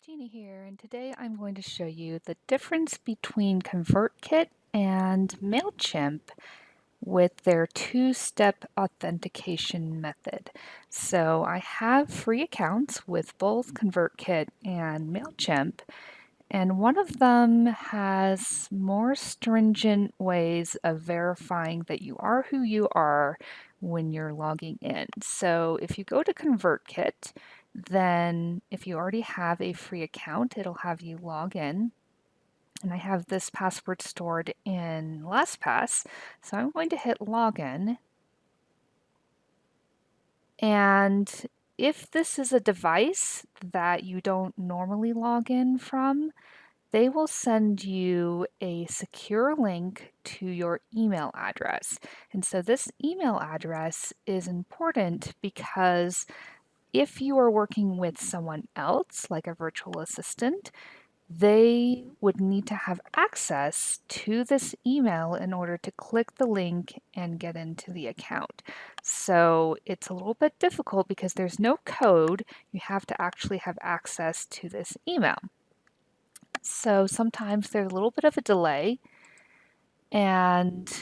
Jeannie here, and today I'm going to show you the difference between ConvertKit and MailChimp with their two-step authentication method. So I have free accounts with both ConvertKit and MailChimp, and one of them has more stringent ways of verifying that you are who you are when you're logging in. So if you go to ConvertKit, then if you already have a free account, it'll have you log in. And I have this password stored in LastPass, so I'm going to hit login. And if this is a device that you don't normally log in from, they will send you a secure link to your email address. And so this email address is important because if you are working with someone else, like a virtual assistant, they would need to have access to this email in order to click the link and get into the account. So it's a little bit difficult because there's no code. You have to actually have access to this email. So sometimes there's a little bit of a delay, and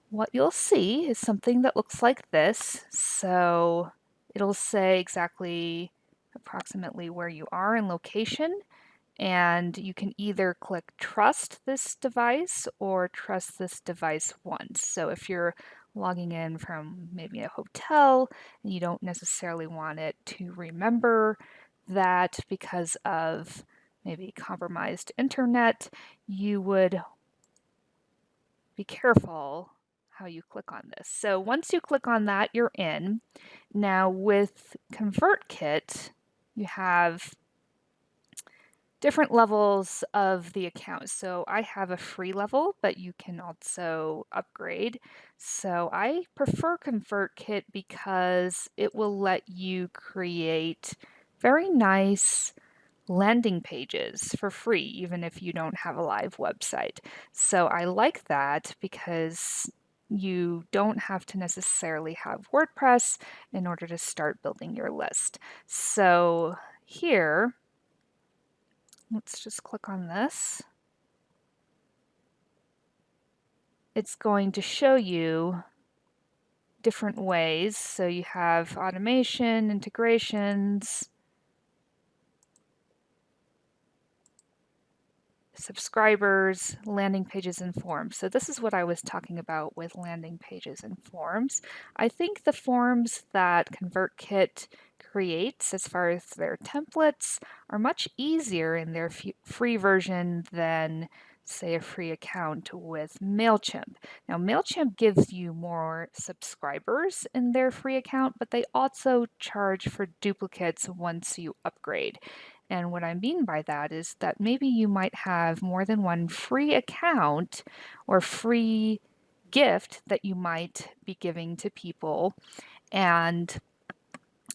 what you'll see is something that looks like this. So it'll say exactly approximately where you are in location, and you can either click trust this device or trust this device once. So if you're logging in from maybe a hotel and you don't necessarily want it to remember that because of maybe compromised internet, you would be careful how you click on this. So once you click on that, you're in. Now with ConvertKit, you have different levels of the account. So I have a free level, but you can also upgrade. So I prefer ConvertKit because it will let you create very nice landing pages for free, even if you don't have a live website. So I like that because you don't have to necessarily have WordPress in order to start building your list. So here, let's just click on this. It's going to show you different ways. So you have automation, integrations, subscribers, landing pages, and forms. So this is what I was talking about with landing pages and forms. I think the forms that ConvertKit creates as far as their templates are much easier in their free version than say a free account with MailChimp. Now MailChimp gives you more subscribers in their free account, but they also charge for duplicates once you upgrade. And what I mean by that is that maybe you might have more than one free account or free gift that you might be giving to people. And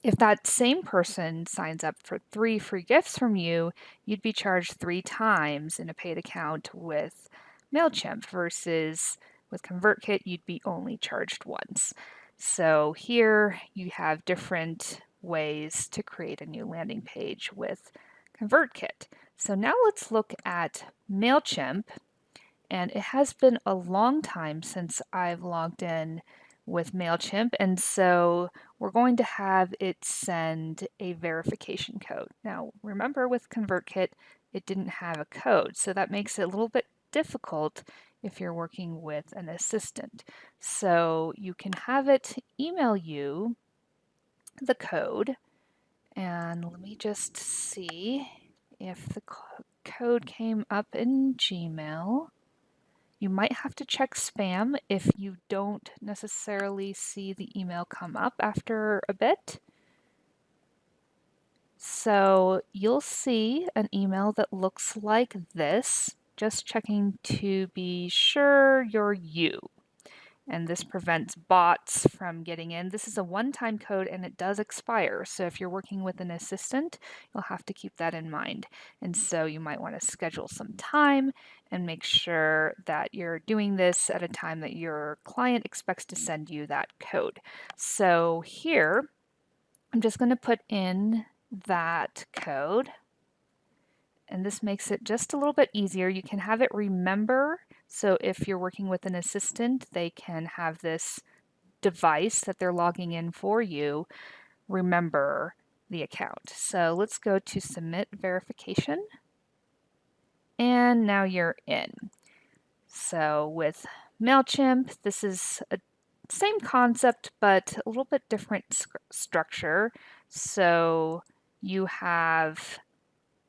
if that same person signs up for 3 free gifts from you, you'd be charged 3 times in a paid account with MailChimp versus with ConvertKit, you'd be only charged once. So here you have different ways to create a new landing page with ConvertKit. So now let's look at MailChimp, and it has been a long time since I've logged in with MailChimp, and so we're going to have it send a verification code. Now remember with ConvertKit, it didn't have a code, so that makes it a little bit difficult if you're working with an assistant. So you can have it email you the code, and let me just see if the code came up in Gmail. You might have to check spam if you don't necessarily see the email come up after a bit. So you'll see an email that looks like this, just checking to be sure you're you. And this prevents bots from getting in. This is a one-time code and it does expire. So if you're working with an assistant, you'll have to keep that in mind. And so you might want to schedule some time and make sure that you're doing this at a time that your client expects to send you that code. So here, I'm just going to put in that code. And this makes it just a little bit easier. You can have it remember. So if you're working with an assistant, they can have this device that they're logging in for you remember the account. So let's go to submit verification. And now you're in. So with MailChimp, this is a same concept, but a little bit different structure. So you have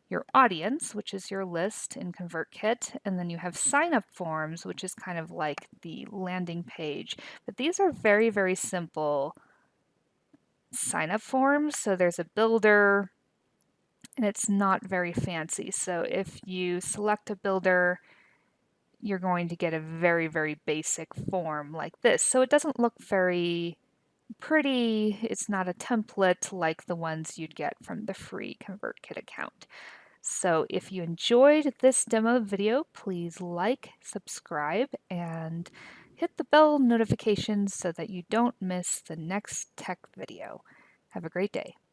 your audience, which is your list in ConvertKit, and then you have sign-up forms, which is kind of like the landing page. But these are very, very simple sign-up forms. So there's a builder, and it's not very fancy. So if you select a builder, you're going to get a very, very basic form like this. So it doesn't look very pretty. It's not a template like the ones you'd get from the free ConvertKit account. So if you enjoyed this demo video, please like, subscribe, and hit the bell notifications so that you don't miss the next tech video. Have a great day.